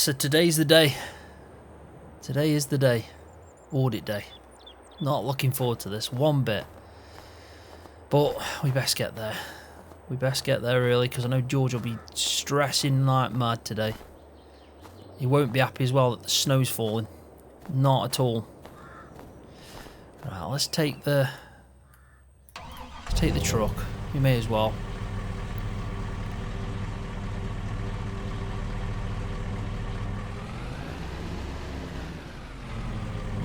So today's the day. Today is the day. Audit day. Not looking forward to this one bit. But we best get there. We best get there early because I know George will be stressing like mad today. He won't be happy as well that the snow's falling. Not at all. Right, let's take the truck. We may as well.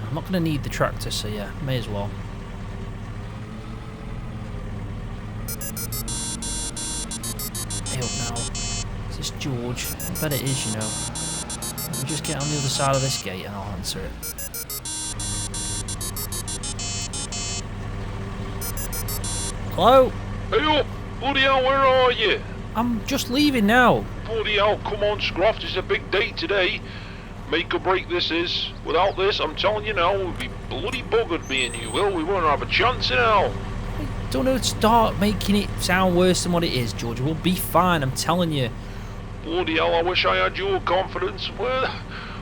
I'm not going to need the tractor, so yeah, may as well. Hey up now. Is this George? I bet it is, you know. Let me just get on the other side of this gate and I'll answer it. Hello? Hey up! Bloody hell, where are you? I'm just leaving now. Bloody hell, come on, Scroft, it's a big day today. Make or break this is. Without this, I'm telling you now, we'll be bloody buggered, me and you, Will. We won't have a chance in hell. Don't know, start making it sound worse than what it is, George. We'll be fine, I'm telling you. Bloody hell, I wish I had your confidence. Well,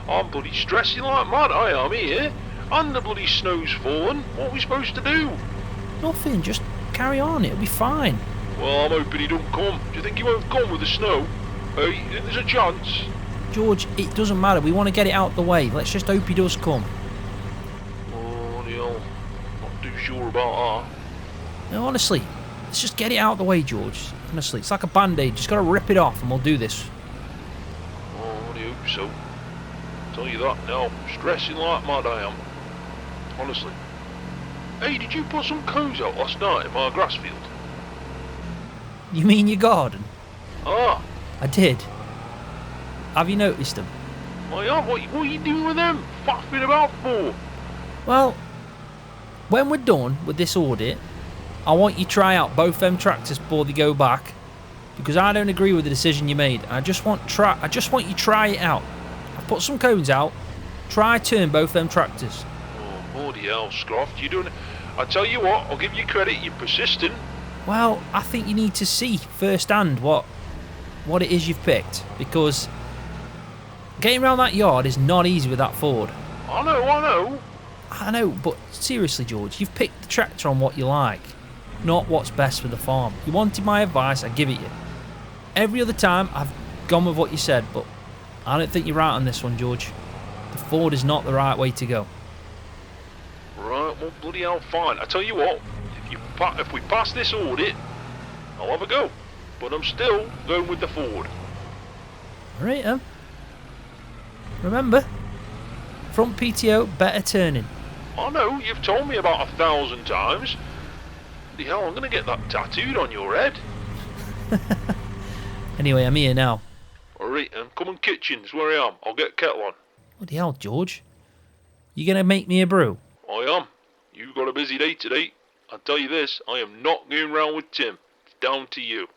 I'm bloody stressing like mad, I am here. And the bloody snow's falling. What are we supposed to do? Nothing, just carry on, it'll be fine. Well, I'm hoping he don't come. Do you think he won't come with the snow? Hey, there's a chance. George, it doesn't matter. We want to get it out the way. Let's just hope he does come. Bloody hell, not too sure about that. No, honestly, let's just get it out the way, George. Honestly, it's like a band-aid. Just got to rip it off and we'll do this. Oh, I hope so. Tell you that now, stressing like mad I am. Honestly. Hey, did you put some cones out last night in my grass field? You mean your garden? Ah. I did. Have you noticed them? I have. What are you doing with them? Faffing about for? Well, when we're done with this audit, I want you to try out both them tractors before they go back, because I don't agree with the decision you made. I just want you to try it out. I've put some cones out. Try turn both them tractors. Oh, bloody hell, Scroft, you doing it? I tell you what, I'll give you credit. You're persistent. Well, I think you need to see firsthand what it is you've picked, because getting around that yard is not easy with that Ford. I know. I know, but seriously, George, you've picked the tractor on what you like, not what's best for the farm. You wanted my advice, I give it you. Every other time, I've gone with what you said, but I don't think you're right on this one, George. The Ford is not the right way to go. Right, well, bloody hell, fine. I tell you what, if we pass this audit, I'll have a go. But I'm still going with the Ford. Alright, remember, front PTO, better turning. I know, you've told me about 1,000 times. Bloody hell, I'm going to get that tattooed on your head. Anyway, I'm here now. Alright, come in kitchen's where I am. I'll get kettle on. What the hell, George? You going to make me a brew? I am. You've got a busy day today. I'll tell you this, I am not going round with Tim. It's down to you.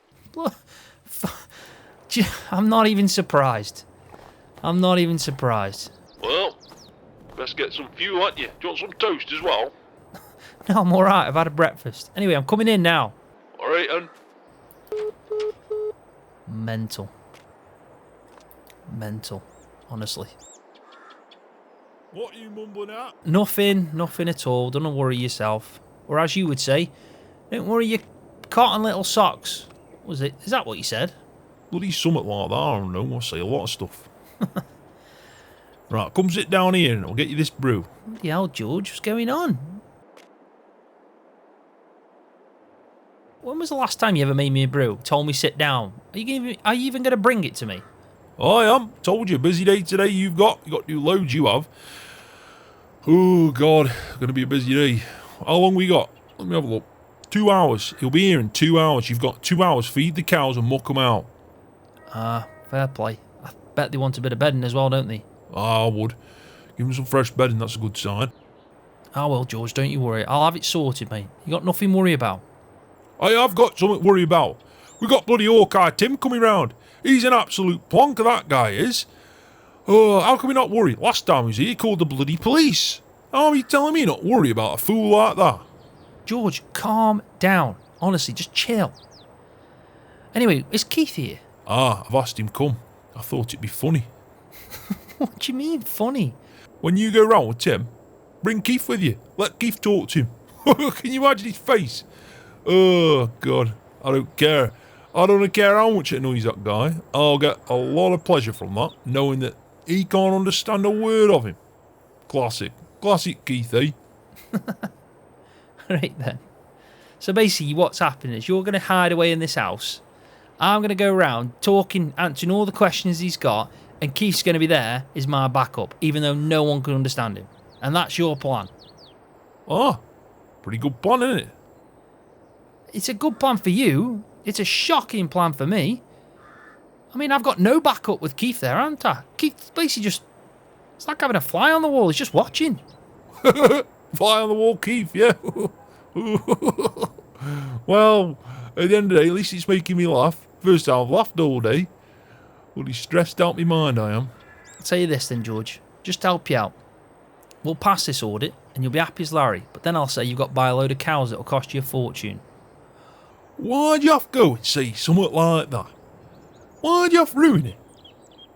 I'm not even surprised. Well, best get some fuel at you. Do you want some toast as well? No, I'm alright. I've had a breakfast. Anyway, I'm coming in now. Alright, then. Mental. Honestly. What are you mumbling at? Nothing at all. Don't worry yourself. Or as you would say, don't worry your cotton little socks. Was it? Is that what you said? Bloody something like that, I don't know. I say a lot of stuff. Right, come sit down here and I'll get you this brew. Bloody hell, George, what's going on? When was the last time you ever made me a brew? Told me sit down. Are you even going to bring it to me? I am. Told you, busy day today you've got. You got to do loads, you have. Oh, God. Going to be a busy day. How long we got? Let me have a look. 2 hours. He'll be here in 2 hours. You've got 2 hours. Feed the cows and muck them out. Fair play. I bet they want a bit of bedding as well, don't they? I would. Give them some fresh bedding. That's a good sign. Ah, well, George, don't you worry. I'll have it sorted, mate. You got nothing to worry about. I have got something to worry about. We got bloody Hawkeye Tim coming round. He's an absolute plonker, that guy is. Oh, how can we not worry? Last time he was here, he called the bloody police. How are you telling me not to worry about a fool like that? George, calm down. Honestly, just chill. Anyway, is Keith here? Ah, I've asked him come. I thought it'd be funny. What do you mean, funny? When you go round with Tim, bring Keith with you. Let Keith talk to him. Can you imagine his face? Oh, God. I don't care. I don't care how much it annoys that guy. I'll get a lot of pleasure from that, knowing that he can't understand a word of him. Classic. Classic Keith, eh? Right then. So basically what's happening is you're going to hide away in this house. I'm going to go around talking, answering all the questions he's got, and Keith's going to be there as my backup, even though no one can understand him. And that's your plan. Ah, pretty good plan, isn't it? It's a good plan for you. It's a shocking plan for me. I mean, I've got no backup with Keith there, haven't I? Keith's basically just... It's like having a fly on the wall. He's just watching. Fly on the wall, Keith, yeah. Well, at the end of the day, at least it's making me laugh. First time I've laughed all day. Bloody stressed out my mind, I am. I'll tell you this then, George. Just to help you out. We'll pass this audit, and you'll be happy as Larry. But then I'll say you've got to buy a load of cows that'll cost you a fortune. Why'd you have to go and say something like that? Why'd you have to ruin it?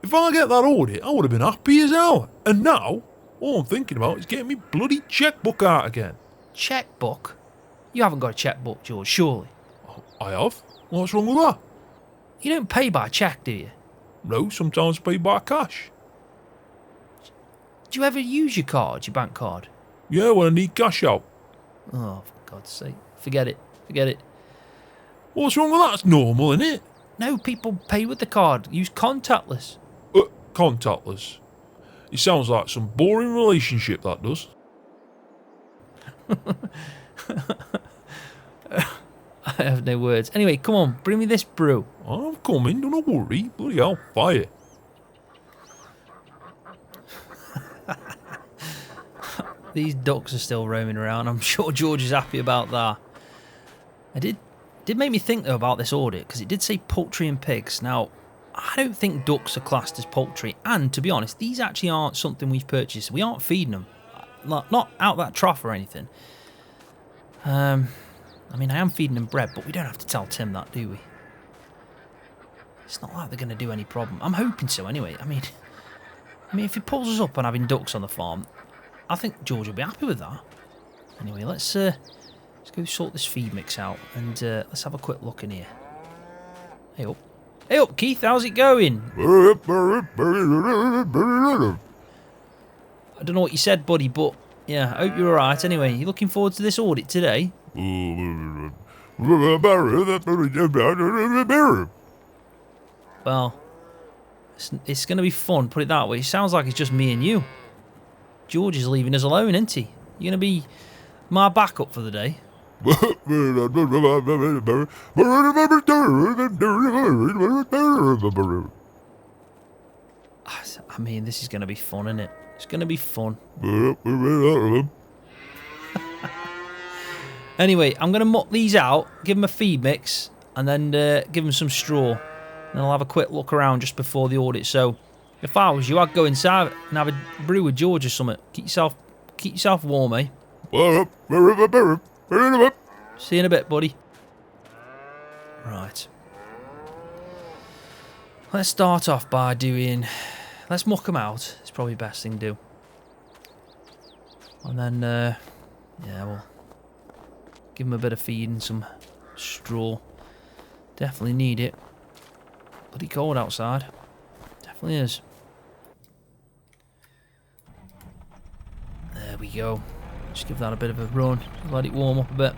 If I get that audit, I would have been happy as hell. And now, all I'm thinking about is getting me bloody checkbook out again. Checkbook? You haven't got a checkbook, George, surely? I have? What's wrong with that? You don't pay by cheque, do you? No, sometimes I pay by cash. Do you ever use your card, your bank card? Yeah, when I need cash out. Oh, for God's sake. Forget it. Forget it. What's wrong with that? It's normal, isn't it? No, people pay with the card. Use contactless. Contactless. It sounds like some boring relationship, that does. I have no words. Anyway, come on, bring me this brew. I'm coming, don't worry. Bloody hell, fire. These ducks are still roaming around. I'm sure George is happy about that. It did make me think, though, about this audit, because it did say poultry and pigs. Now, I don't think ducks are classed as poultry, and to be honest, these actually aren't something we've purchased. We aren't feeding them. Not out that trough or anything. I mean, I am feeding them bread, but we don't have to tell Tim that, do we? It's not like they're going to do any problem. I'm hoping so, anyway. I mean, if he pulls us up on having ducks on the farm, I think George will be happy with that. Anyway, let's go sort this feed mix out, and let's have a quick look in here. Hey up. Hey up, Keith, how's it going? I don't know what you said, buddy, but yeah, I hope you're alright. Anyway, you looking forward to this audit today? Well, it's going to be fun, put it that way. It sounds like it's just me and you. George is leaving us alone, isn't he? You're going to be my backup for the day. I mean, this is going to be fun, isn't it? It's going to be fun. Anyway, I'm going to muck these out, give them a feed mix, and then give them some straw. And I'll have a quick look around just before the audit. So, if I was you, I'd go inside and have a brew with George or something. Keep yourself warm, eh? See you in a bit, buddy. Right. Let's start off by doing... Let's muck them out. It's probably the best thing to do. And then, yeah, we'll give them a bit of feed and some straw. Definitely need it. Bloody cold outside. Definitely is. There we go. Just give that a bit of a run. Let it warm up a bit.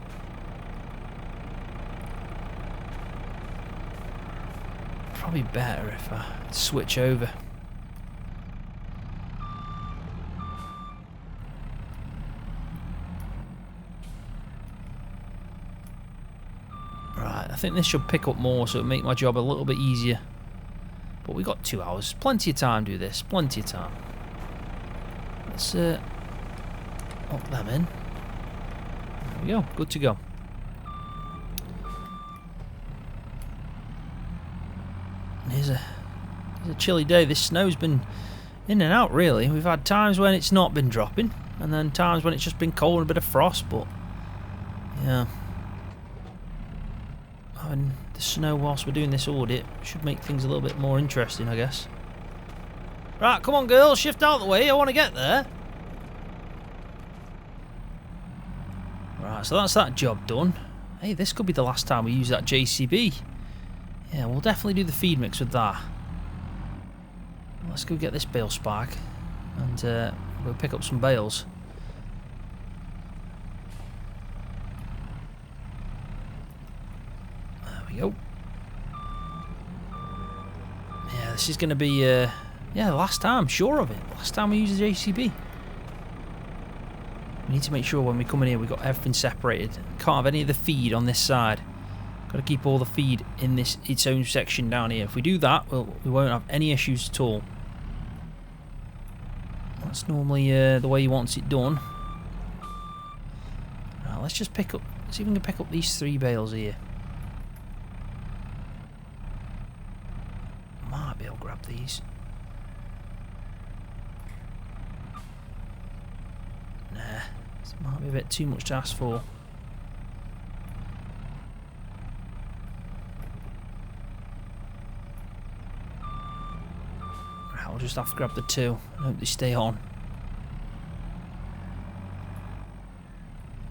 Probably better if I switch over. Right, I think this should pick up more, so it'll make my job a little bit easier. But we got 2 hours. Plenty of time to do this. Plenty of time. Let's lock them in. There we go. Good to go. Here's a chilly day. This snow's been in and out, really. We've had times when it's not been dropping, and then times when it's just been cold and a bit of frost, but yeah. Having the snow whilst we're doing this audit should make things a little bit more interesting, I guess. Right, come on, girls, shift out of the way. I want to get there. Right, so that's that job done. Hey, this could be the last time we use that JCB. Yeah, we'll definitely do the feed mix with that. Let's go get this bale spark and we'll pick up some bales. There we go. Yeah, this is going to be yeah, the last time, sure of it. Last time we use the JCB. We need to make sure when we come in here we've got everything separated. Can't have any of the feed on this side. Got to keep all the feed in this its own section down here. If we do that, we won't have any issues at all. That's normally the way he wants it done. Right, let's just pick up. See if we can pick up these 3 bales here. Might be able to grab these. Nah, this might be a bit too much to ask for. I'll just have to grab the 2. I hope they stay on.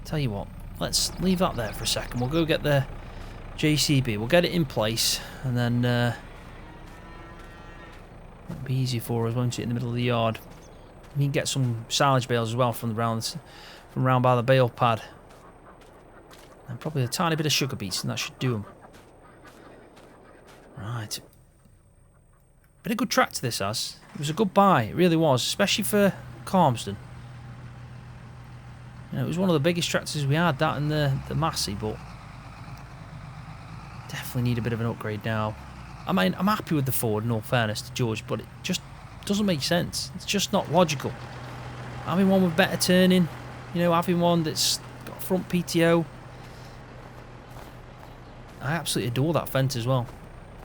Tell you what, let's leave that there for a second. We'll go get the JCB. We'll get it in place, and then it'll be easy for us, won't it, in the middle of the yard. We can get some silage bales as well from round by the bale pad, and probably a tiny bit of sugar beets, and that should do them. Right. Been a good tractor this has. It was a good buy, it really was, especially for Calmsden. You know, it was one of the biggest tractors we had, that and the Massey, but definitely need a bit of an upgrade now. I mean, I'm happy with the Ford in all fairness to George, but it just doesn't make sense. It's just not logical. Having one with better turning, you know, having one that's got front PTO. I absolutely adore that Fendt as well.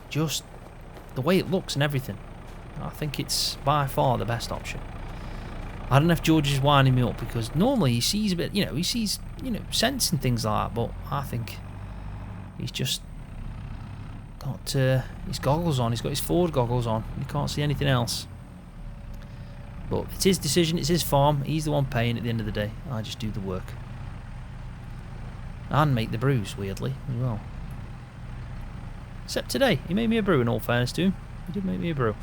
Just the way it looks and everything. I think it's by far the best option. I don't know if George is winding me up, because normally he sees a bit, you know, he sees, you know, sense and things like that, but I think he's just got his goggles on. He's got his Ford goggles on. You can't see anything else. But it's his decision, it's his farm. He's the one paying at the end of the day. I just do the work. And make the brews, weirdly, as well. Except today, he made me a brew, in all fairness to him. He did make me a brew.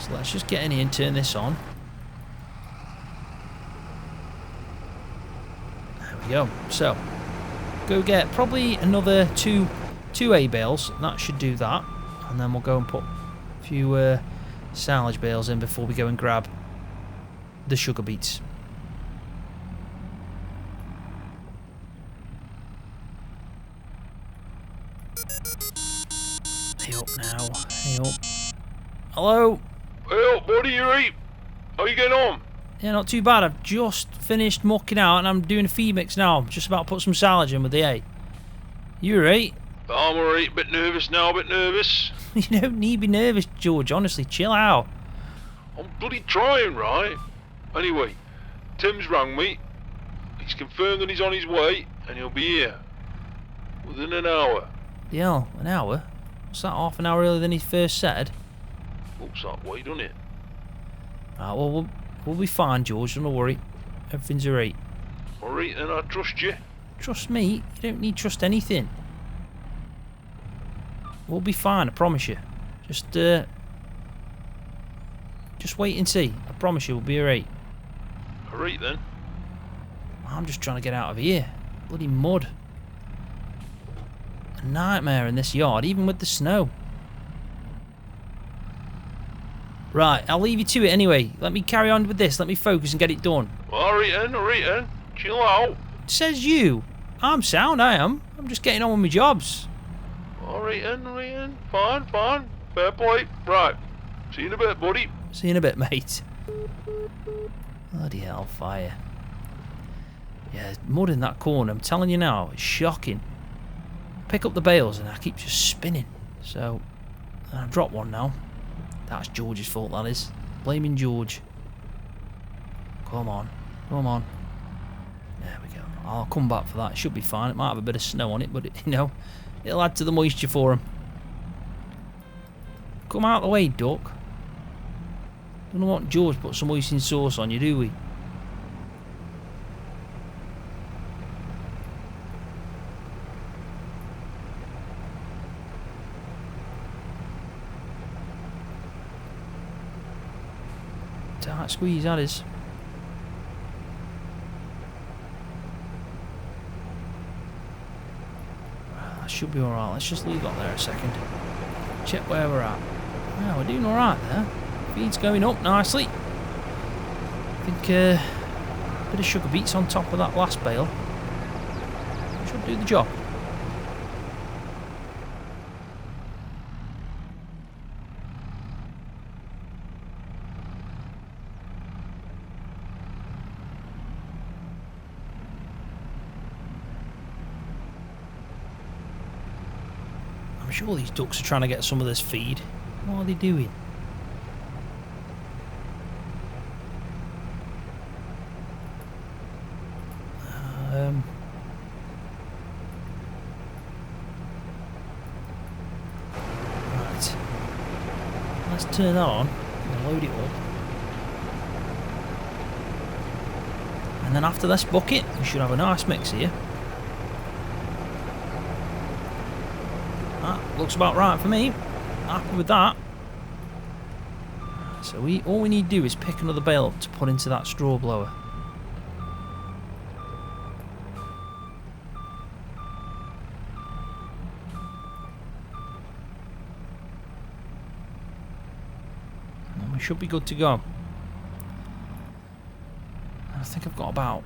So let's just get in here and turn this on. There we go. So, go get probably another two A bales. That should do that. And then we'll go and put a few silage bales in before we go and grab the sugar beets. Hey up now. Hey up. Hello? Hey up, buddy, you right? How you getting on? Yeah, not too bad. I've just finished mucking out and I'm doing a feed mix now. I'm just about to put some silage in with the A. You right? I'm alright, bit nervous now, bit nervous. You don't need to be nervous, George. Honestly, chill out. I'm bloody trying, right? Anyway, Tim's rang me. He's confirmed that he's on his way and he'll be here within an hour. Yeah, an hour? What's that, half an hour earlier than he first said? Looks that way, doesn't it? Right, well, we'll be fine, George. Don't worry. Everything's alright. Alright, then I trust you. Trust me? You don't need to trust anything. We'll be fine, I promise you. Just wait and see. I promise you we'll be alright. Alright then. I'm just trying to get out of here. Bloody mud. A nightmare in this yard, even with the snow. Right, I'll leave you to it anyway. Let me carry on with this. Let me focus and get it done. Alright then. Chill out. Says you. I'm sound, I am. I'm just getting on with my jobs. Alright then. Fine. Fair play. Right. See you in a bit, buddy. See you in a bit, mate. Bloody hellfire. Yeah, there's mud in that corner. I'm telling you now, it's shocking. Pick up the bales and I keep just spinning. So, I've dropped one now. That's George's fault, that is. Blaming George. Come on. There we go. I'll come back for that. It should be fine. It might have a bit of snow on it, but you know, it'll add to the moisture for him. Come out of the way, duck. Don't want George to put some hoisin sauce on you, do we? Tight squeeze, that is. That should be alright. Let's just leave that there a second. Check where we're at. Yeah, we're doing alright there. Feed's going up nicely. I think a bit of sugar beets on top of that last bale should do the job. I'm sure these ducks are trying to get some of this feed. What are they doing? Right. Let's turn that on and load it up. And then after this bucket, we should have a nice mix here. That looks about right for me. Happy with that. So all we need to do is pick another bale up to put into that straw blower. And we should be good to go. I think I've got about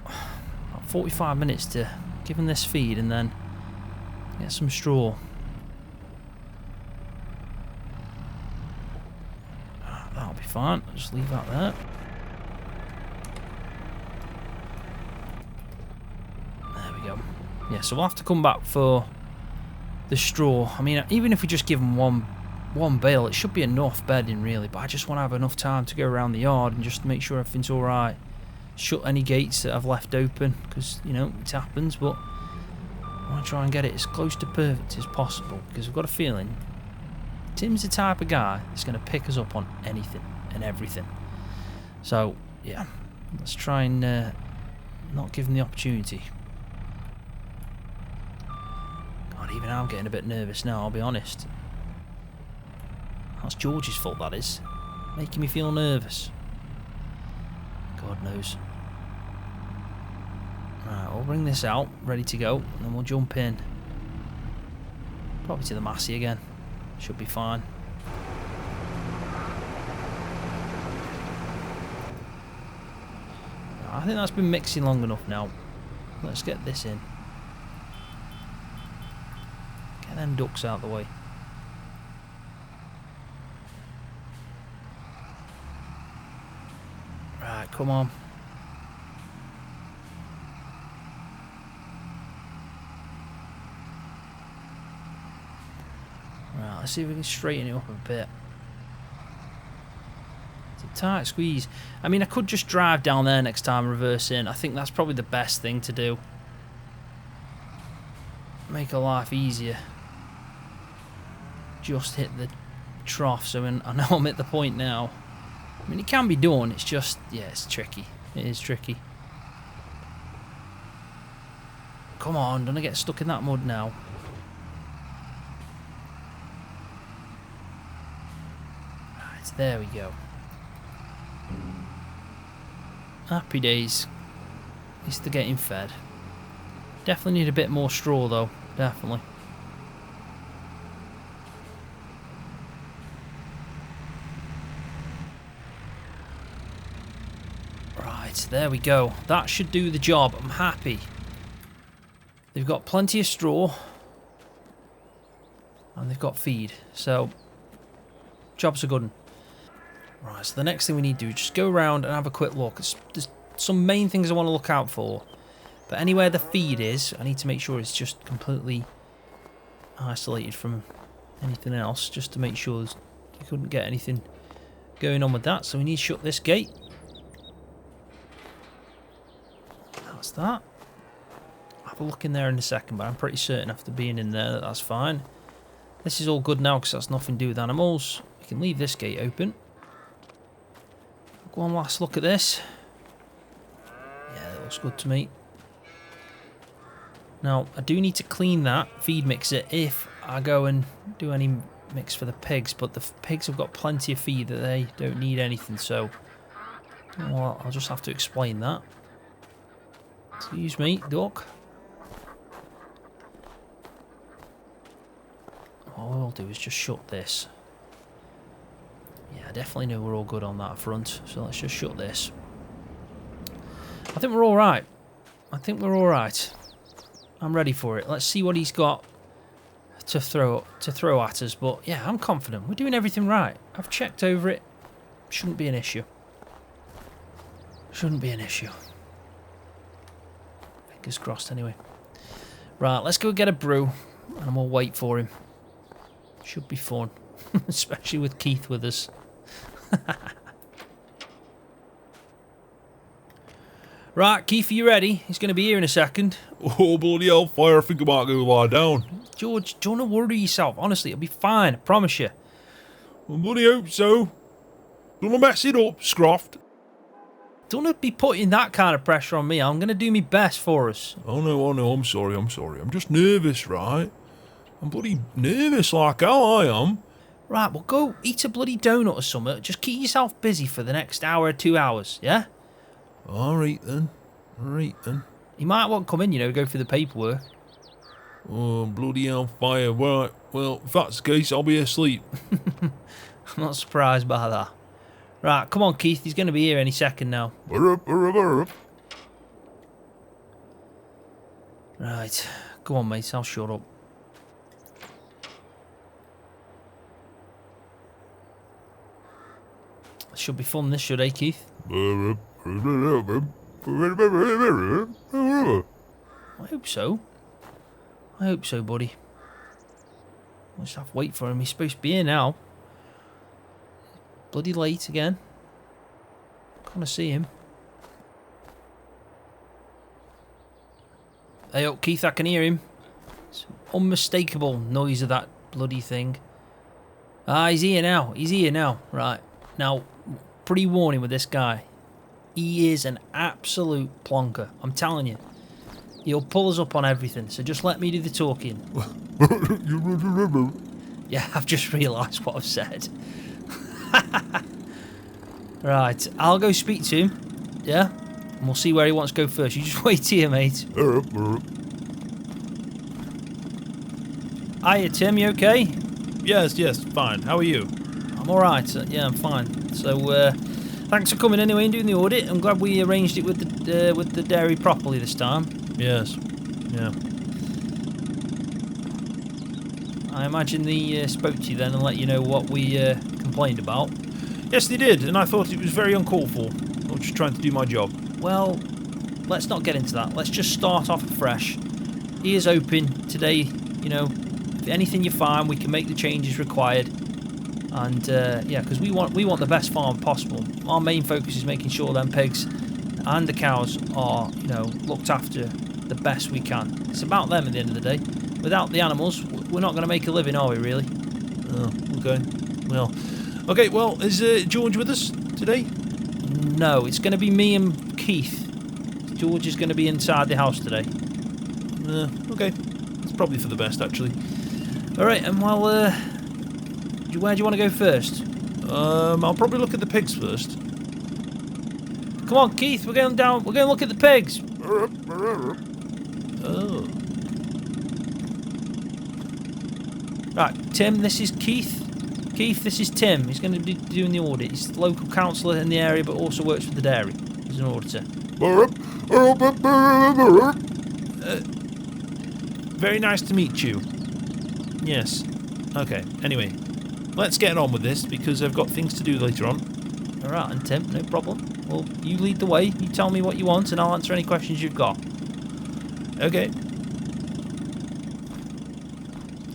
45 minutes to give them this feed and then get some straw. That'll be fine. I'll just leave that there. There we go. Yeah, so we'll have to come back for the straw. I mean, even if we just give them one bale, it should be enough bedding really, but I just want to have enough time to go around the yard and just make sure everything's alright. Shut any gates that I've left open, because, you know, it happens, but I want to try and get it as close to perfect as possible, because I've got a feeling Tim's the type of guy that's going to pick us up on anything and everything. So, yeah, let's try and not give him the opportunity. God, even I'm getting a bit nervous now, I'll be honest. That's George's fault, that is. Making me feel nervous. God knows. Right, we'll bring this out, ready to go, and then we'll jump in. Probably to the Massey again. Should be fine. I think that's been mixing long enough now. Let's get this in. Get them ducks out of the way. Right, come on. Right, let's see if we can straighten it up a bit. It's a tight squeeze. I mean, I could just drive down there next time and reverse in. I think that's probably the best thing to do. Make our life easier. Just hit the trough, so I know I'm at the point now. I mean, it can be done, it's just, yeah, it's tricky. It is tricky. Come on, don't I get stuck in that mud now? Right, there we go. Happy days. At least they're getting fed. Definitely need a bit more straw though, definitely. There we go. That should do the job. I'm happy. They've got plenty of straw. And they've got feed. So, job's a good one. Right, so the next thing we need to do is just go around and have a quick look. There's some main things I want to look out for. But anywhere the feed is, I need to make sure it's just completely isolated from anything else. Just to make sure you couldn't get anything going on with that. So we need to shut this gate. That's that. I'll have a look in there in a second, but I'm pretty certain after being in there that that's fine. This is all good now because that's nothing to do with animals. We can leave this gate open. Go on, last look at this. Yeah, that looks good to me. Now, I do need to clean that feed mixer if I go and do any mix for the pigs, but the pigs have got plenty of feed that they don't need anything, so well, I'll just have to explain that. Excuse me, duck. All I'll do is just shut this. Yeah, I definitely know we're all good on that front, so let's just shut this. I think we're alright. I think we're alright. I'm ready for it. Let's see what he's got to throw at us, but yeah, I'm confident. We're doing everything right. I've checked over it. Shouldn't be an issue. Shouldn't be an issue. Fingers crossed anyway. Right, let's go get a brew and we'll wait for him. Should be fun. Especially with Keith with us. Right, Keith, are you ready? He's going to be here in a second. Oh, bloody hellfire, I think I might go lie down. George, don't worry yourself. Honestly, it'll be fine. I promise you. I bloody hope so. Don't mess it up, Scroft. Don't be putting that kind of pressure on me. I'm going to do my best for us. Oh no, I'm sorry. I'm just nervous, right? I'm bloody nervous like hell I am. Right, well go eat a bloody donut or something. Just keep yourself busy for the next hour or 2 hours, yeah? Alright then. You might want to come in, you know, go through the paperwork. Oh, bloody hellfire. Right, well, if that's the case, I'll be asleep. I'm not surprised by that. Right, come on, Keith. He's going to be here any second now. Right, go on, mate. I'll shut up. Should be fun, this should, eh, Keith? I hope so. I hope so, buddy. We'll just have to wait for him. He's supposed to be here now. Bloody late again. Can't see him. Hey up, Keith, I can hear him. It's unmistakable noise of that bloody thing. Ah, he's here now. He's here now. Right. Now, pre-warning with this guy. He is an absolute plonker. I'm telling you. He'll pull us up on everything, so just let me do the talking. Yeah, I've just realised what I've said. Right, I'll go speak to him. Yeah? And we'll see where he wants to go first. You just wait here, mate. Hiya, Tim, you okay? Yes, fine. How are you? I'm alright. Yeah, I'm fine. So, thanks for coming anyway and doing the audit. I'm glad we arranged it with the dairy properly this time. Yes. Yeah. I imagine they spoke to you then and let you know what we complained about. Yes, they did, and I thought it was very uncalled for. I was just trying to do my job. Well, let's not get into that. Let's just start off fresh. Ears open today. You know, if anything you find, we can make the changes required. And yeah, because we want the best farm possible. Our main focus is making sure them pigs and the cows are, you know, looked after the best we can. It's about them at the end of the day. Without the animals, we're not going to make a living, are we, really? Oh, okay. Well, okay, well, is George with us today? No, it's going to be me and Keith. George is going to be inside the house today. Okay. It's probably for the best, actually. Alright, and well, where do you want to go first? I'll probably look at the pigs first. Come on, Keith, we're going down. We're going to look at the pigs. Oh. Right, Tim, this is Keith. Keith, this is Tim. He's going to be doing the audit. He's the local councillor in the area, but also works for the dairy. He's an auditor. Very nice to meet you. Yes. Okay, anyway. Let's get on with this, because I've got things to do later on. Alright, and Tim, no problem. Well, you lead the way. You tell me what you want, and I'll answer any questions you've got. Okay.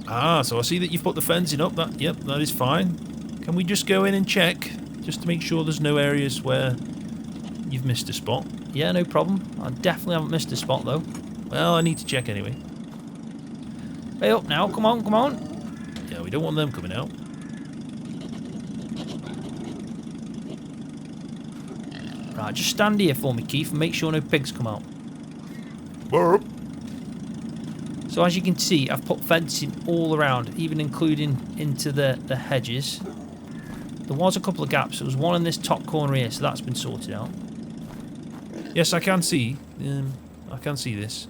Ah, so I see that you've put the fencing up. Yep, that is fine. Can we just go in and check, just to make sure there's no areas where you've missed a spot? Yeah, no problem. I definitely haven't missed a spot, though. Well, I need to check anyway. Hey, up now. Come on, come on. Yeah, we don't want them coming out. Right, just stand here for me, Keith, and make sure no pigs come out. Burp. So as you can see, I've put fencing all around, even including into the hedges. There was a couple of gaps. There was one in this top corner here, so that's been sorted out. Yes, I can see. I can see this.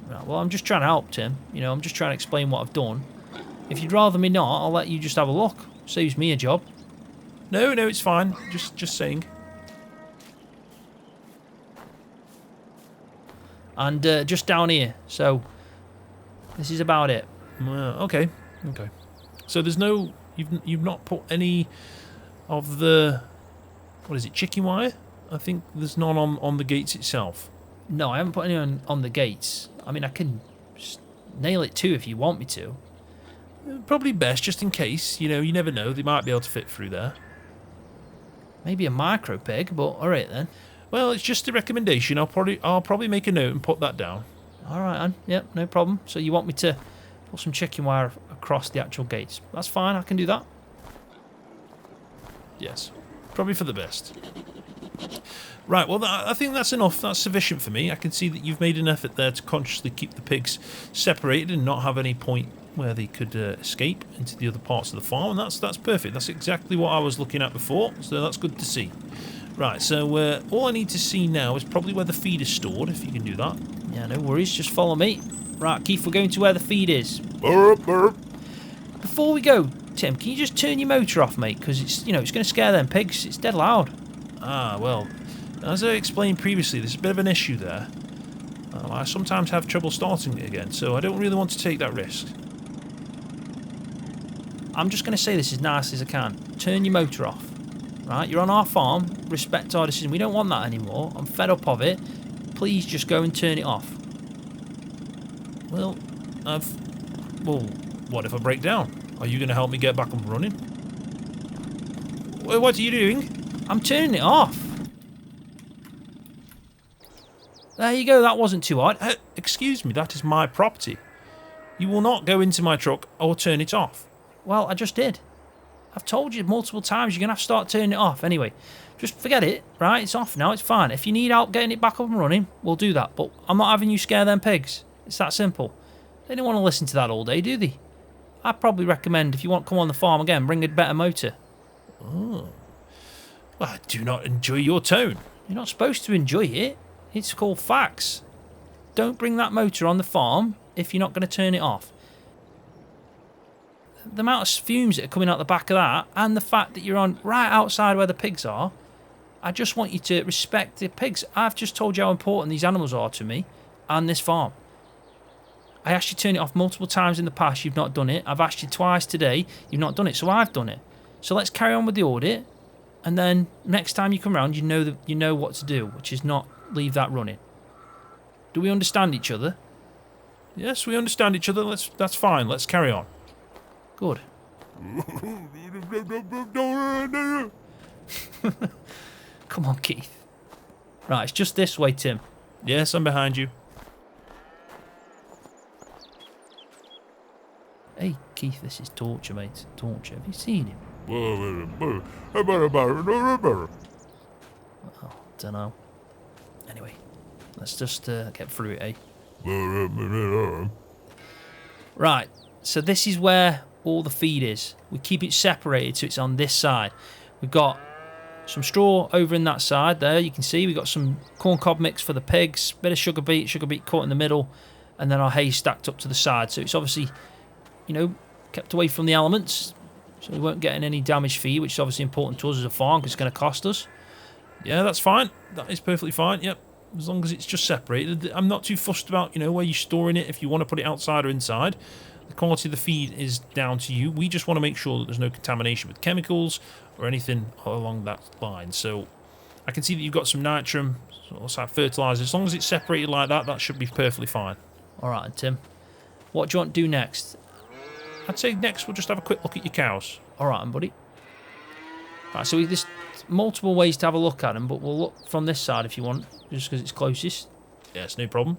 Right, well, I'm just trying to help, Tim. You know, I'm just trying to explain what I've done. If you'd rather me not, I'll let you just have a look. Saves me a job. No, it's fine. Just saying. And just down here. So this is about it. Okay. So there's no. You've not put any of the. What is it? Chicken wire? I think there's none on the gates itself. No, I haven't put any on the gates. I mean, I can just nail it too if you want me to. Probably best, just in case. You know, you never know. They might be able to fit through there. Maybe a micro peg, but all right then. Well, it's just a recommendation. I'll probably make a note and put that down. All right, Anne. Yep, no problem. So you want me to put some chicken wire across the actual gates? That's fine. I can do that. Yes, probably for the best. Right, well, I think that's enough. That's sufficient for me. I can see that you've made an effort there to consciously keep the pigs separated and not have any point where they could escape into the other parts of the farm, and that's perfect. That's exactly what I was looking at before, so that's good to see. Right, so all I need to see now is probably where the feed is stored, if you can do that. Yeah, no worries. Just follow me. Right, Keith, we're going to where the feed is. Burp, burp. Before we go, Tim, can you just turn your motor off, mate? Because it's going to scare them pigs. It's dead loud. Ah, well, as I explained previously, there's a bit of an issue there. I sometimes have trouble starting it again, so I don't really want to take that risk. I'm just going to say this as nice as I can. Turn your motor off. Right, you're on our farm. Respect our decision. We don't want that anymore. I'm fed up of it. Please just go and turn it off. Well, what if I break down? Are you going to help me get back up and running? What are you doing? I'm turning it off. There you go. That wasn't too hard. Excuse me, that is my property. You will not go into my truck or turn it off. Well, I just did. I've told you multiple times you're going to have to start turning it off. Anyway, just forget it, right? It's off now. It's fine. If you need help getting it back up and running, we'll do that. But I'm not having you scare them pigs. It's that simple. They don't want to listen to that all day, do they? I'd probably recommend, if you want to come on the farm again, bring a better motor. Oh. Well, I do not enjoy your tone. You're not supposed to enjoy it. It's called facts. Don't bring that motor on the farm if you're not going to turn it off. The amount of fumes that are coming out the back of that, and the fact that you're on right outside where the pigs are, I just want you to respect the pigs. I've just told you how important these animals are to me and this farm. I asked you to turn it off multiple times in the past. You've not done it. I've asked you twice today. You've not done it. So I've done it. So let's carry on with the audit. And then next time you come around, you know what to do, which is not leave that running. Do we understand each other? Yes, we understand each other. That's fine. Let's carry on. Good. Come on, Keith. Right, it's just this way, Tim. Yes, I'm behind you. Hey, Keith, this is Torture, mate. Torture. Have you seen him? Oh, Don't know. Anyway, let's just get through it, eh? Right, so this is where all the feed is. We keep it separated so it's on this side. We've got some straw over in that side there, you can see. We've got some corn cob mix for the pigs, bit of sugar beet caught in the middle, and then our hay stacked up to the side. So it's obviously, you know, kept away from the elements, so we won't get any damaged feed, which is obviously important to us as a farm because it's going to cost us. Yeah, that's fine. That is perfectly fine. Yep, as long as it's just separated. I'm not too fussed about, you know, where you're storing it, if you want to put it outside or inside. The quality of the feed is down to you. We just want to make sure that there's no contamination with chemicals or anything along that line. So I can see that you've got some nitrum, also fertilizer. As long as it's separated like that, that should be perfectly fine. All right, Tim. What do you want to do next? I'd say next we'll just have a quick look at your cows. All right, buddy. Right, so there's multiple ways to have a look at them, but we'll look from this side if you want, just because it's closest. Yes, no problem.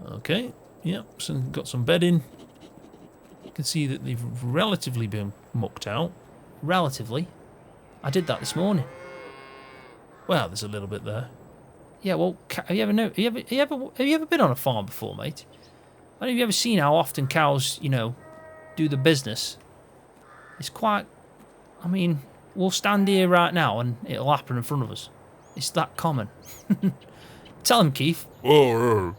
Okay, yep, so got some bedding. You can see that they've relatively been mucked out. Relatively? I did that this morning. Well, there's a little bit there. Yeah, well, have you ever been on a farm before, mate? I don't know if you ever seen how often cows, you know, do the business. It's quite... I mean, we'll stand here right now and it'll happen in front of us. It's that common. Tell him, Keith. Yeah.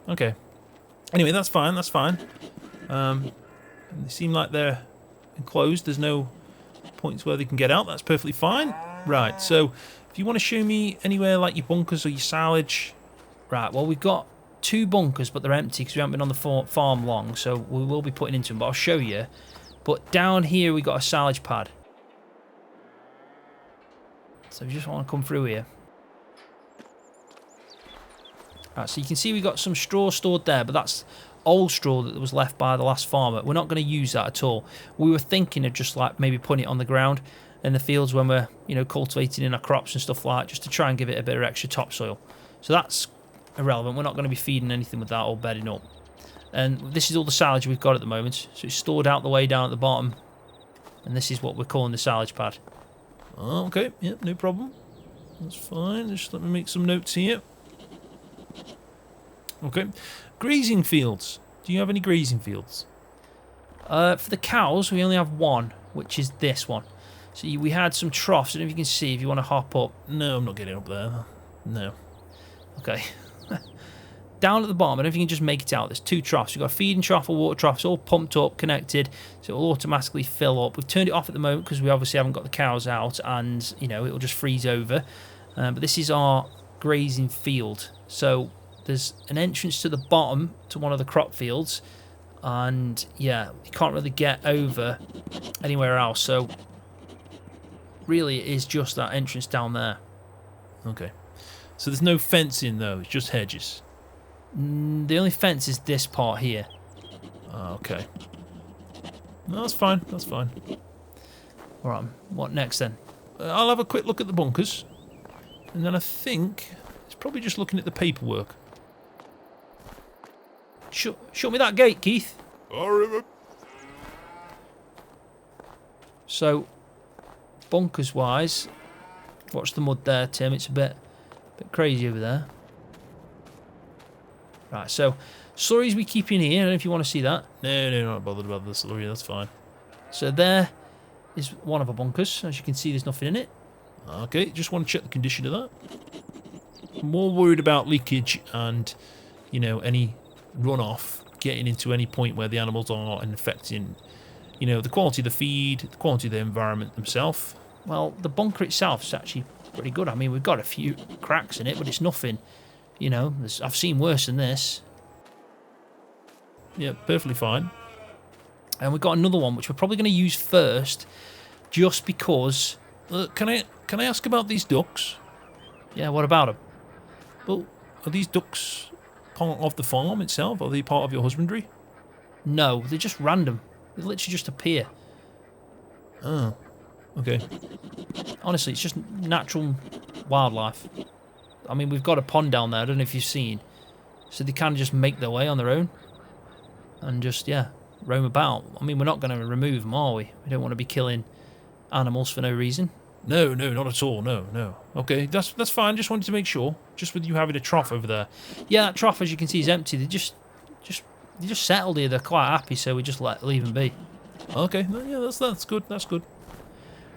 Okay. Anyway, that's fine. That's fine. They seem like they're enclosed. There's no points where they can get out. That's perfectly fine. Right. So, if you want to show me anywhere like your bunkers or your silage. Right. Well, we've got 2 bunkers, but they're empty because we haven't been on the farm long. So we will be putting into them. But I'll show you. But down here we got a silage pad. So if you just want to come through here. Right, so you can see we got some straw stored there, but that's old straw that was left by the last farmer. We're not going to use that at all. We were thinking of just like maybe putting it on the ground in the fields when we're, you know, cultivating in our crops and stuff like that, just to try and give it a bit of extra topsoil. So that's irrelevant. We're not going to be feeding anything with that or bedding up. And this is all the silage we've got at the moment. So it's stored out the way down at the bottom. And this is what we're calling the silage pad. Oh, okay, yep, no problem. That's fine. Just let me make some notes here. Okay. Grazing fields. Do you have any grazing fields? For the cows, we only have one, which is this one. So we had some troughs. I don't know if you can see if you want to hop up. No, I'm not getting up there. No. Okay. Down at the bottom, I don't know if you can just make it out. There's 2 troughs. You've got a feeding trough, a water trough. It's all pumped up, connected, so it will automatically fill up. We've turned it off at the moment because we obviously haven't got the cows out, and you know it'll just freeze over. But this is our grazing field. So there's an entrance to the bottom to one of the crop fields, and yeah, you can't really get over anywhere else. So really, it is just that entrance down there. Okay. So there's no fencing though. It's just hedges. The only fence is this part here. Oh, okay. No, that's fine. That's fine. Alright, what next then? I'll have a quick look at the bunkers. And then I think it's probably just looking at the paperwork. Show me that gate, Keith. So, bunkers wise, watch the mud there, Tim. It's a bit crazy over there. Right, so slurries we keep in here. I don't know if you want to see that. No, not bothered about the slurry. That's fine. So there is one of our bunkers. As you can see, there's nothing in it. Okay, just want to check the condition of that. I'm more worried about leakage and, you know, any runoff getting into any point where the animals are and affecting, you know, the quality of the feed, the quality of the environment themselves. Well, the bunker itself is actually pretty good. I mean, we've got a few cracks in it, but it's nothing. You know, I've seen worse than this. Yeah, perfectly fine. And we've got another one, which we're probably going to use first, just because... Can I ask about these ducks? Yeah, what about them? Well, are these ducks part of the farm itself? Are they part of your husbandry? No, they're just random. They literally just appear. Oh, okay. Honestly, it's just natural wildlife. I mean, we've got a pond down there. I don't know if you've seen. So they kind of just make their way on their own. And just, yeah, roam about. I mean, we're not going to remove them, are we? We don't want to be killing animals for no reason. No, not at all. No. Okay, that's fine. Just wanted to make sure. Just with you having a trough over there. Yeah, that trough, as you can see, is empty. They just settled here. They're quite happy, so we just leave them be. Okay, yeah, that's good. That's good.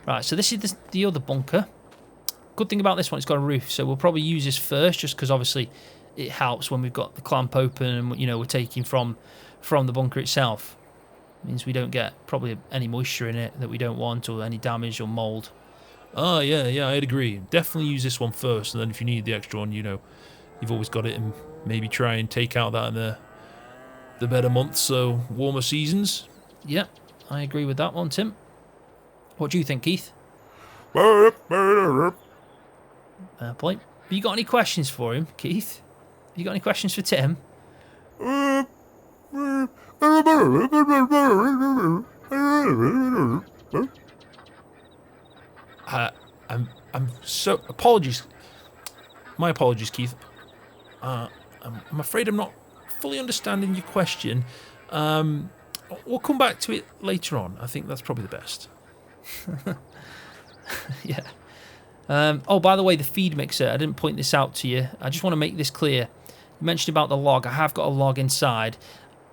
Right, so this is the other bunker. Good thing about this one, it's got a roof, so we'll probably use this first, just because obviously it helps when we've got the clamp open and, you know, we're taking from the bunker itself. It means we don't get probably any moisture in it that we don't want, or any damage or mould. Oh, yeah, I'd agree. Definitely use this one first, and then if you need the extra one, you know, you've always got it, and maybe try and take out that in the better months, so warmer seasons. Yeah, I agree with that one, Tim. What do you think, Keith? Point. Have you got any questions for him, Keith? Have you got any questions for Tim? I'm so apologies. My apologies, Keith. I'm afraid I'm not fully understanding your question. We'll come back to it later on. I think that's probably the best. Yeah. Oh, by the way, the feed mixer, I didn't point this out to you. I just want to make this clear. You mentioned about the log. I have got a log inside.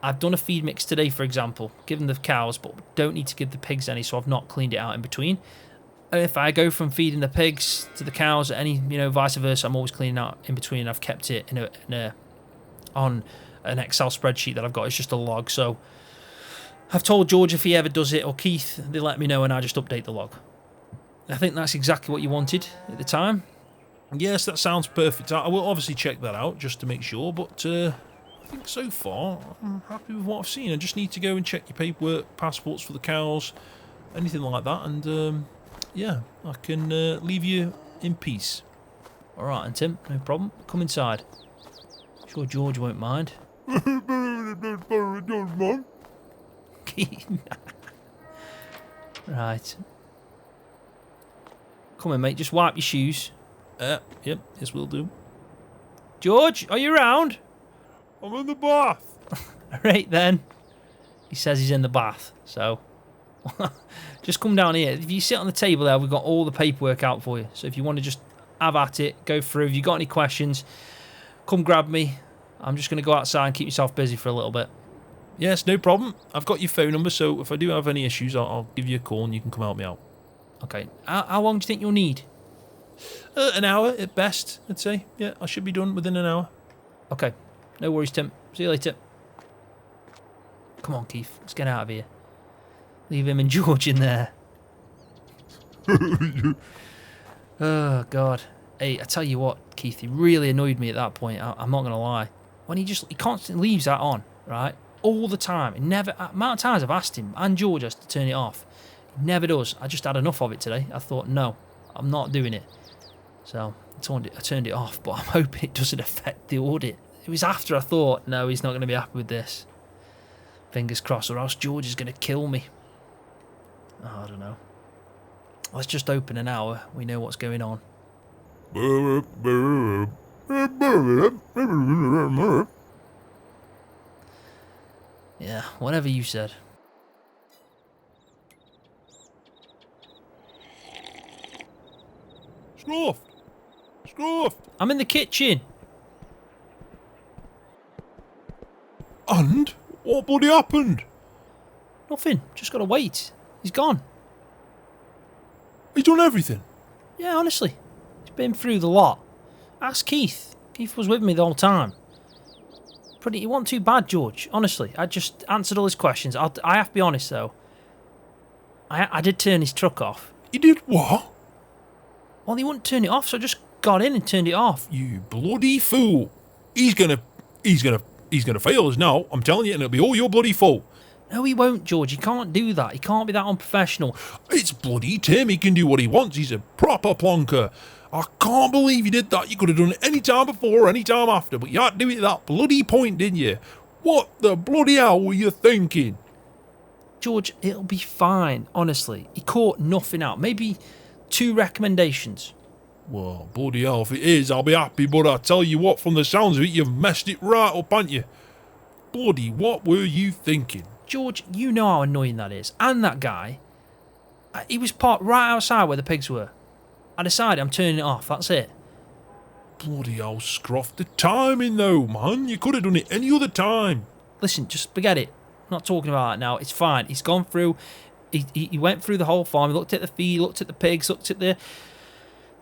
I've done a feed mix today, for example, given the cows, but don't need to give the pigs any, so I've not cleaned it out in between. And if I go from feeding the pigs to the cows, any, vice versa, I'm always cleaning out in between. I've kept it on an Excel spreadsheet that I've got. It's just a log. So I've told George if he ever does it, or Keith, they let me know and I just update the log. I think that's exactly what you wanted at the time. Yes, that sounds perfect. I will obviously check that out just to make sure, but I think so far I'm happy with what I've seen. I just need to go and check your paperwork, passports for the cows, anything like that, and yeah, I can leave you in peace. All right, and Tim, no problem. Come inside. Sure George won't mind. Right. Come on, mate. Just wipe your shoes. Yep, yes, will do. George, are you around? I'm in the bath. Right then. He says he's in the bath, so just come down here. If you sit on the table there, we've got all the paperwork out for you. So if you want to just have at it, go through. If you've got any questions, come grab me. I'm just going to go outside and keep yourself busy for a little bit. Yes, no problem. I've got your phone number, so if I do have any issues, I'll give you a call and you can come help me out. Okay. How long do you think you'll need? An hour at best, I'd say. Yeah, I should be done within an hour. Okay. No worries, Tim. See you later. Come on, Keith. Let's get out of here. Leave him and George in there. Oh, God. Hey, I tell you what, Keith, he really annoyed me at that point. I'm not going to lie. When he constantly leaves that on, right? All the time. It never, amount of times I've asked him and George has to turn it off. He never does. I just had enough of it today. I thought, no, I'm not doing it. So I turned it off, but I'm hoping it doesn't affect the audit. It was after I thought, no, he's not going to be happy with this. Fingers crossed, or else George is going to kill me. Oh, I don't know. Let's just open an hour. We know what's going on. Yeah, whatever you said. Scroft! Scroft! I'm in the kitchen. And? What bloody happened? Nothing. Just gotta wait. He's gone. He's done everything. Yeah, honestly. He's been through the lot. Ask Keith. Keith was with me the whole time. It wasn't too bad, George. Honestly, I just answered all his questions. I have to be honest, though. I did turn his truck off. You did what? Well, he wouldn't turn it off, so I just got in and turned it off. You bloody fool. He's gonna fail us now, I'm telling you, and it'll be all your bloody fault. No, he won't, George. He can't do that. He can't be that unprofessional. It's bloody Tim. He can do what he wants. He's a proper plonker. I can't believe you did that. You could have done it any time before or any time after, but you had to do it at that bloody point, didn't you? What the bloody hell were you thinking? George, it'll be fine, honestly. He caught nothing out. Maybe 2 recommendations. Well, bloody hell, if it is, I'll be happy, but I tell you what, from the sounds of it, you've messed it right up, haven't you? Bloody, what were you thinking? George, you know how annoying that is. And that guy, he was parked right outside where the pigs were. I decided I'm turning it off, that's it. Bloody hell, Scroft, the timing though, man. You could have done it any other time. Listen, just forget it. I'm not talking about that now. It's fine. He's gone through, he went through the whole farm. He looked at the feed, looked at the pigs, looked at the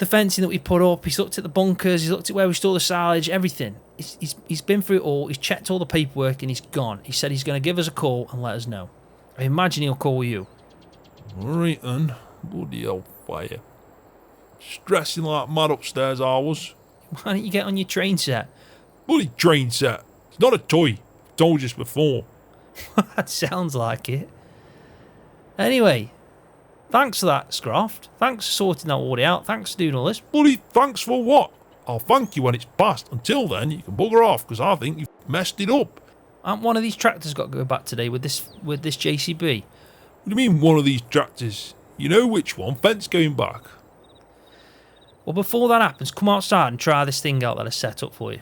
fencing that we put up. He's looked at the bunkers. He's looked at where we store the silage, everything. He's been through it all. He's checked all the paperwork and he's gone. He said he's going to give us a call and let us know. I imagine he'll call you. Alright then. Bloody hell, fire. Stressing like mad upstairs, I was. Why don't you get on your train set? Bloody train set. It's not a toy. I've told you this before. That sounds like it. Anyway, thanks for that, Scroft. Thanks for sorting that audit out. Thanks for doing all this. Bloody thanks for what? I'll thank you when it's past. Until then, you can bugger off, because I think you've messed it up. Hasn't one of these tractors got to go back today with this JCB? What do you mean, one of these tractors? You know which one? Fence going back. Well, before that happens, come outside and try this thing out that I set up for you.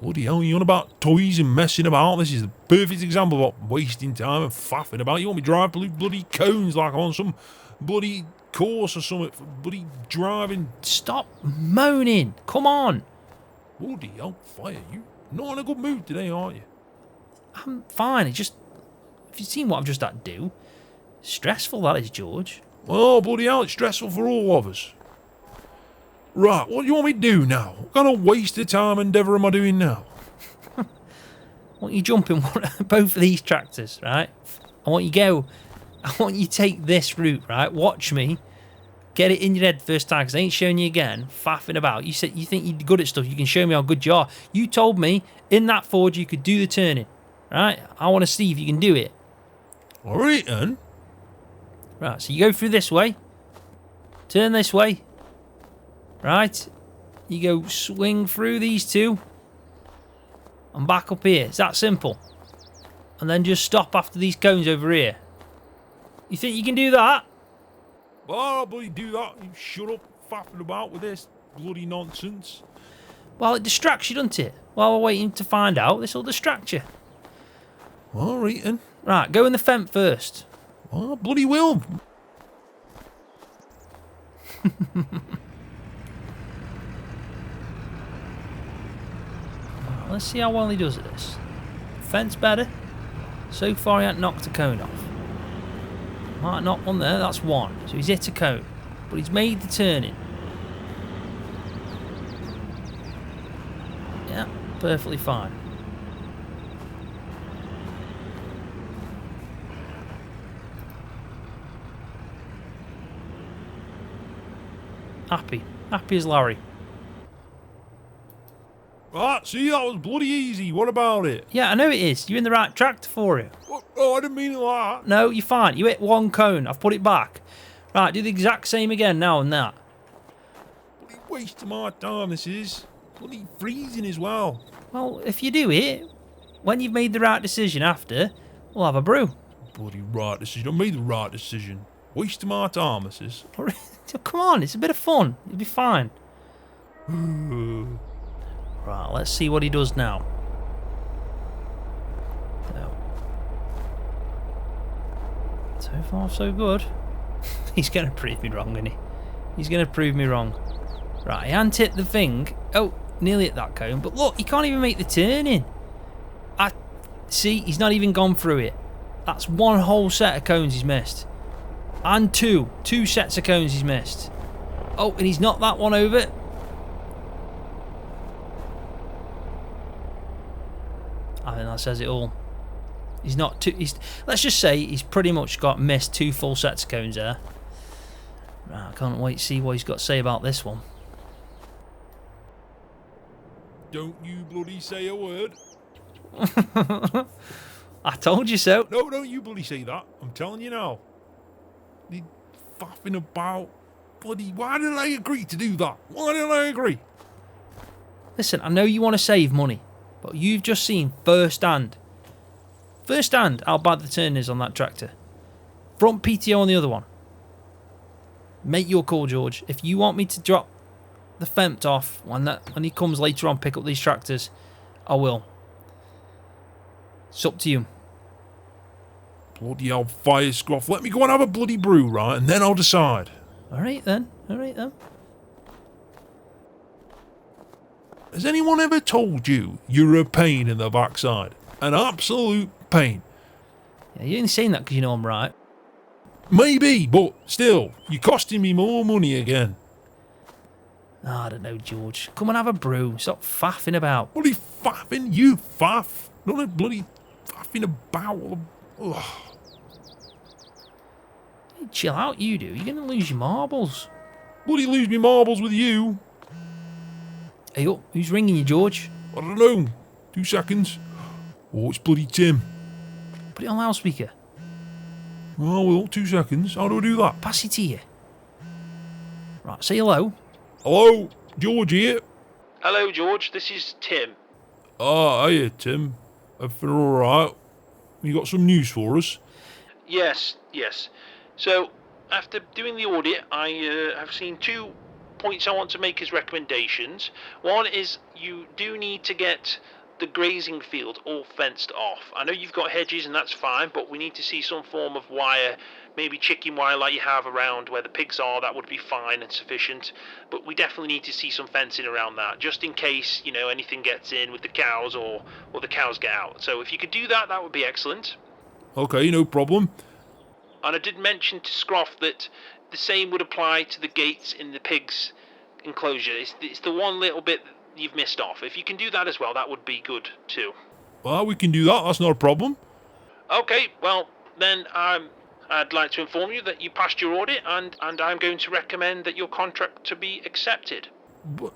Bloody hell, you on about toys and messing about? This is the perfect example of wasting time and faffing about. You want me to drive bloody cones like I'm on some bloody course or something for bloody driving. Stop moaning. Come on. Bloody hell, fire. You not in a good mood today, aren't you? I'm fine. It's just... Have you seen what I've just had to do? Stressful, that is, George. Oh, bloody hell, it's stressful for all of us. Right, what do you want me to do now? What kind of waste of time endeavour am I doing now? I want you jumping both of these tractors, right? I want you take this route, right? Watch me. Get it in your head first time, because I ain't showing you again, faffing about. You said you think you're good at stuff. You can show me how good you are. You told me in that Ford you could do the turning, right? I want to see if you can do it. All right, then. Right, so you go through this way. Turn this way. Right? You go swing through these two. And back up here. It's that simple. And then just stop after these cones over here. You think you can do that? Well, I'll bloody do that. You shut up faffing about with this bloody nonsense. Well, it distracts you, doesn't it? While we're waiting to find out, this will distract you. All right, then. Right, go in the fence first. Oh, bloody will. Let's see how well he does at this. Fence better. So far he hasn't knocked a cone off. Might knock one there, that's one. So he's hit a cone. But he's made the turning. Yeah, perfectly fine. Happy. Happy as Larry. Right, see, that was bloody easy. What about it? Yeah, I know it is. You're in the right tractor for it. Oh, I didn't mean it like that. No, you're fine. You hit one cone. I've put it back. Right, do the exact same again now and that. Bloody waste of my time, this is. Bloody freezing as well. Well, if you do it, when you've made the right decision after, we'll have a brew. Bloody right decision. I made the right decision. Waste of my time, this is. Come on, it's a bit of fun. You'll be fine. Right, let's see what he does now. No. So far, so good. He's going to prove me wrong, isn't he? He's going to prove me wrong. Right, he hasn't hit the thing. Oh, nearly hit that cone. But look, he can't even make the turn in. See, he's not even gone through it. That's one whole set of cones he's missed. And two sets of cones he's missed. Oh, and he's knocked that one over. I think that says it all. He's not too. Let's just say he's pretty much missed two full sets of cones there. Right, I can't wait to see what he's got to say about this one. Don't you bloody say a word. I told you so. No, don't you bloody say that. I'm telling you now. They faffing about. Bloody, why did I agree to do that? Why did I agree? Listen, I know you want to save money, but you've just seen firsthand how bad the turn is on that tractor. Front PTO on the other one. Make your call, George. If you want me to drop the fempt off when he comes later on, pick up these tractors, I will. It's up to you. Bloody hell, fire Scroff. Let me go and have a bloody brew, right? And then I'll decide. Alright then. Has anyone ever told you you're a pain in the backside? An absolute pain. Yeah, you're only saying that because you know I'm right. Maybe, but still, you're costing me more money again. Oh, I don't know, George. Come and have a brew. Stop faffing about. Bloody faffing, you faff. Not a bloody faffing about. Ugh. Hey, chill out, you do. You're going to lose your marbles. Bloody lose me marbles with you. Hey, up. Who's ringing you, George? I don't know. 2 seconds. Oh, it's bloody Tim. Put it on loudspeaker. Oh, well, 2 seconds. How do I do that? Pass it to you. Right, say hello. Hello, George here. Hello, George. This is Tim. Ah, hiya, Tim. Everything alright? You got some news for us? Yes. So, after doing the audit, I have seen two points I want to make as recommendations. One is you do need to get the grazing field all fenced off. I know you've got hedges and that's fine, but we need to see some form of wire, maybe chicken wire like you have around where the pigs are. That would be fine and sufficient, but we definitely need to see some fencing around that, just in case, you know, anything gets in with the cows or the cows get out. So if you could do that, that would be excellent. Okay, no problem. And I did mention to Scroft that the same would apply to the gates in the pigs enclosure. It's the one little bit you've missed off. If you can do that as well, that would be good too. Well, we can do that. That's not a problem. Okay, well then I'd like to inform you that you passed your audit, and I'm going to recommend that your contract to be accepted. But,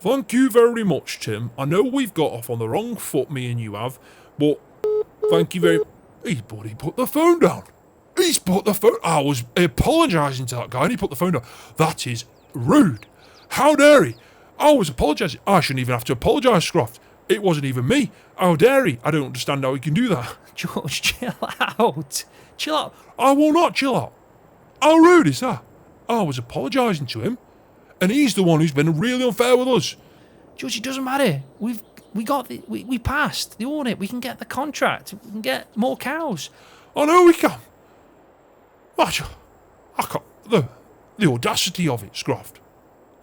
thank you very much, Tim. I know we've got off on the wrong foot, me and you have, but thank you very. He put the phone down. He's put the phone. I was apologising to that guy, and he put the phone down. That is rude. How dare he? I was apologising. I shouldn't even have to apologise, Scroft. It wasn't even me. How dare he? I don't understand how he can do that. George, chill out. Chill out. I will not chill out. How rude is that? I was apologising to him, and he's the one who's been really unfair with us. George, it doesn't matter. We passed the audit. We can get the contract. We can get more cows. I know we can. I can't. The audacity of it, Scroft.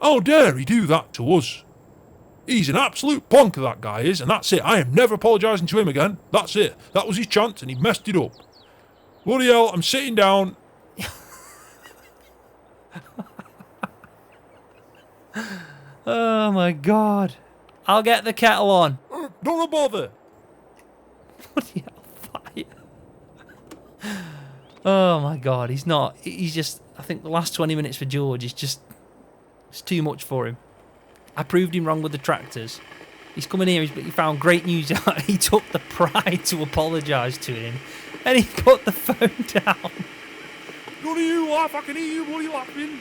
How dare he do that to us? He's an absolute plonker, that guy is, and that's it. I am never apologising to him again. That's it. That was his chance, and he messed it up. Bloody hell, I'm sitting down. Oh my God. I'll get the kettle on. Don't bother. Bloody hell, fire. Oh my God, he's just, I think the last 20 minutes for George is just, it's too much for him. I proved him wrong with the tractors. He's coming here, he found great news out. He took the pride to apologise to him, and he put the phone down. None of you laugh, I can hear you bloody laughing.